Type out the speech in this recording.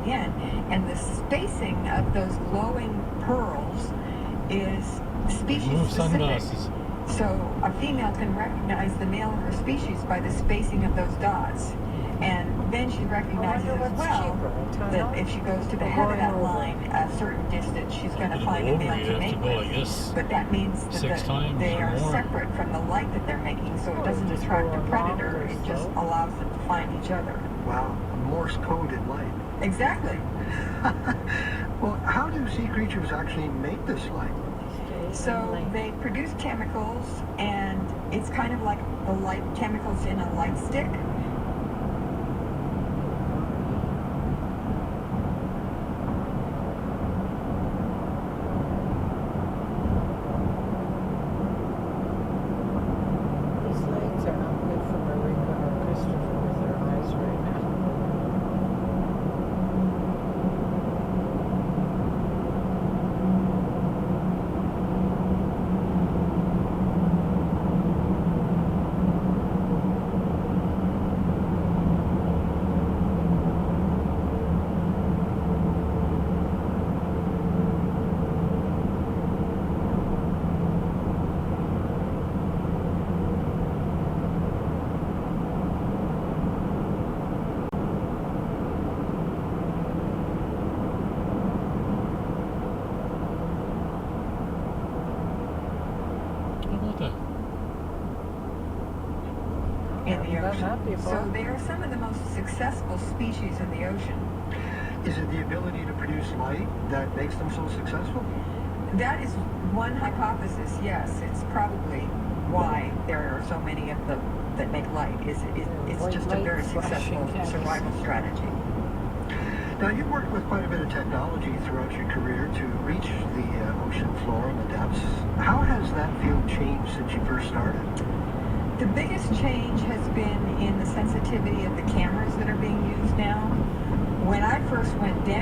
coming in, and the spacing of those glowing pearls is species specific. Sunglasses. So a female can recognize the male of her species by the spacing of those dots. And then she recognizes as well that if she goes to the head of that line a certain distance, she's going to find a male to mate with. But that means that they are separate from the light that they're making, so it doesn't attract a predator. It just allows them to find each other. Wow, Morse code in light. Exactly. Well, how do sea creatures actually make this light? So they produce chemicals, and it's kind of like the light chemicals in a light stick. In the ocean. So they are some of the most successful species in the ocean. Is it the ability to produce light that makes them so successful? That is one hypothesis, yes. It's probably why there are so many of them that make light. It's just a very successful survival strategy. Now, you've worked with quite a bit of technology throughout your career to reach the ocean floor and the depths. How has that field changed since you first started? The biggest change has been in the sensitivity of the cameras that are being used now. When I first went down,